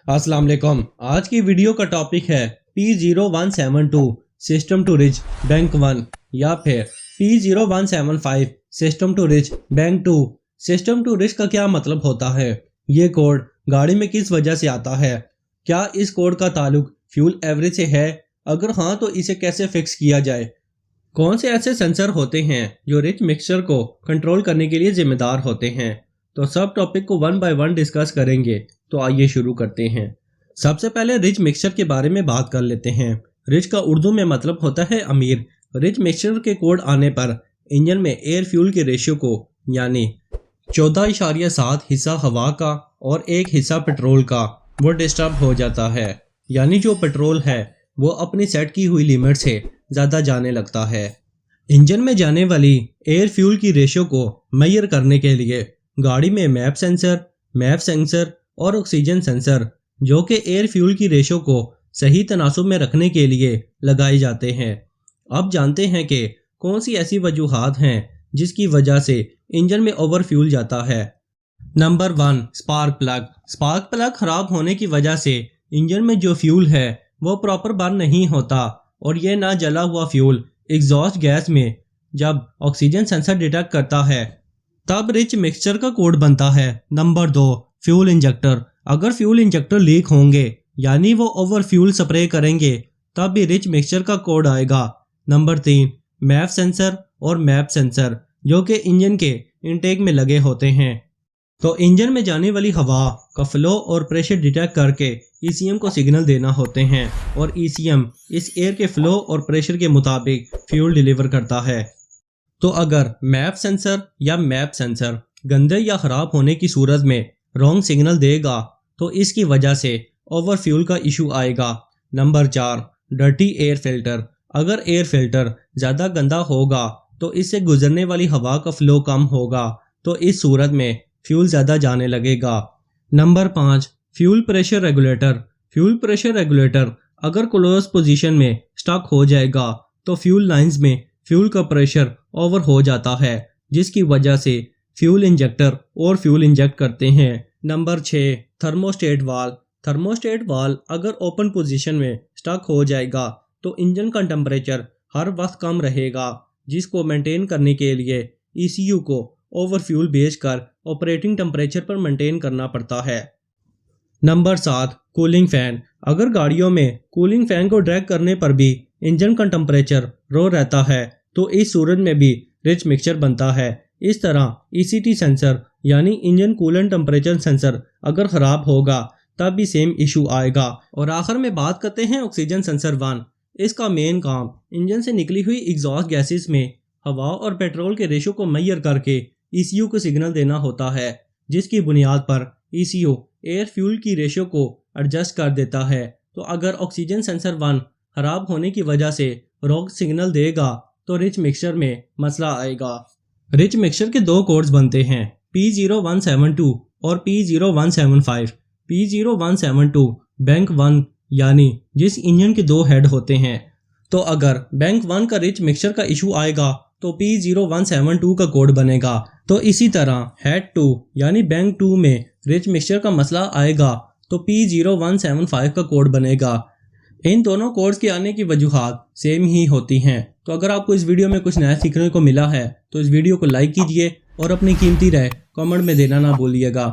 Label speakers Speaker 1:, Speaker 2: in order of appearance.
Speaker 1: अस्सलाम वालेकुम। आज की वीडियो का टॉपिक है P0172 system to reach bank 1 या फिर P0175 system to reach bank 2। System to reach का क्या मतलब होता है? ये कोड गाड़ी में किस वजह से आता है? क्या इस कोड का ताल्लुक फ्यूल एवरेज से है? अगर हाँ तो इसे कैसे फिक्स किया जाए? कौन से ऐसे सेंसर होते हैं जो रिच मिक्सचर को कंट्रोल करने के लिए जिम्मेदार होते हैं? तो सब टॉपिक को वन बाय वन डिस्कस करेंगे। तो आइए शुरू करते हैं। सबसे पहले रिच मिक्सचर के बारे में बात कर लेते हैं। रिच का उर्दू में मतलब होता है अमीर। रिच मिक्सचर के कोड आने पर इंजन में एयर फ्यूल के रेशियो को यानी 14.7 हिस्सा हवा का और 1 हिस्सा पेट्रोल का वो डिस्टर्ब हो जाता है। यानी जो पेट्रोल है वो अपनी सेट की हुई लिमिट से ज़्यादा जाने लगता है। इंजन में जाने वाली एयर फ्यूल की रेशियो को मेजर करने के लिए गाड़ी में मैप सेंसर और ऑक्सीजन सेंसर जो कि एयर फ्यूल की रेशियो को सही तनासुब में रखने के लिए लगाए जाते हैं। अब जानते हैं कि कौन सी ऐसी वजूहात हैं जिसकी वजह से इंजन में ओवर फ्यूल जाता है। Number 1, spark plug. Spark plug खराब होने की वजह से इंजन में जो फ्यूल है वो प्रॉपर बर्न नहीं होता और ये ना जला हुआ फ्यूल एग्जॉस्ट गैस में जब ऑक्सीजन सेंसर डिटेक्ट करता है तब रिच मिक्सचर का कोड बनता है। Number 2, fuel injector. अगर फ्यूल इंजेक्टर लीक होंगे यानी वो ओवर फ्यूल स्प्रे करेंगे तब भी रिच मिक्सचर का कोड आएगा। नंबर 3, मैप सेंसर और मैप सेंसर जो कि इंजन के इनटेक में लगे होते हैं। तो इंजन में जाने वाली हवा का फ्लो और प्रेशर डिटेक्ट करके ईसीएम को सिग्नल देना होते हैं और ईसीएम इस एयर के फ्लो और प्रेशर के मुताबिक फ्यूल डिलीवर करता है। तो अगर मैप सेंसर गंदे या ख़राब होने की सूरत में रॉन्ग सिग्नल देगा तो इसकी वजह से ओवर फ्यूल का इशू आएगा। Number 4, dirty air filter. अगर एयर फिल्टर ज़्यादा गंदा होगा तो इससे गुजरने वाली हवा का फ्लो कम होगा तो इस सूरत में फ्यूल ज़्यादा जाने लगेगा। Number 5, fuel pressure regulator. Fuel pressure regulator अगर क्लोज पोजीशन में स्टक हो जाएगा तो फ्यूल लाइंस में फ्यूल का प्रेशर ओवर हो जाता है जिसकी वजह से फ्यूल इंजेक्टर और फ्यूल इंजेक्ट करते हैं। Number 6, thermostat valve. Thermostat valve अगर ओपन पोजीशन में स्टक हो जाएगा तो इंजन का टेम्परेचर हर वक्त कम रहेगा जिसको मेंटेन करने के लिए ईसीयू को ओवर फ्यूल भेजकर ऑपरेटिंग टेम्परेचर पर मेंटेन करना पड़ता है। Number 7, cooling fan. अगर गाड़ियों में कूलिंग फैन को ड्रैग करने पर भी इंजन का टेम्परेचर लो रहता है तो इस सूरत में भी रिच मिक्सचर बनता है। इस तरह ईसीटी सेंसर यानी इंजन कूलेंट टेम्परेचर सेंसर अगर ख़राब होगा तब भी सेम इशू आएगा। और आखिर में बात करते हैं ऑक्सीजन सेंसर 1। इसका मेन काम इंजन से निकली हुई एग्जॉस्ट गैसेस में हवा और पेट्रोल के रेशो को मेजर करके ईसीयू को सिग्नल देना होता है जिसकी बुनियाद पर ईसीयू एयर फ्यूल की रेशियो को एडजस्ट कर देता है। तो अगर ऑक्सीजन सेंसर 1 खराब होने की वजह से रॉन्ग सिग्नल देगा तो रिच मिक्सचर में मसला आएगा। रिच मिक्सचर के 2 कोड्स बनते हैं, P0172 और P0175। P0172 बैंक 1 यानी जिस इंजन के 2 हेड होते हैं। तो अगर बैंक 1 का रिच मिक्सचर का इशू आएगा तो P0172 का कोड बनेगा। तो इसी तरह हेड 2 यानी बैंक 2 में रिच मिक्सचर का मसला आएगा तो P0175 का कोड बनेगा। इन दोनों कोड्स के आने की वजूहात सेम ही होती हैं। तो अगर आपको इस वीडियो में कुछ नया सीखने को मिला है तो इस वीडियो को लाइक कीजिए और अपनी कीमती राय कमेंट में देना ना भूलिएगा।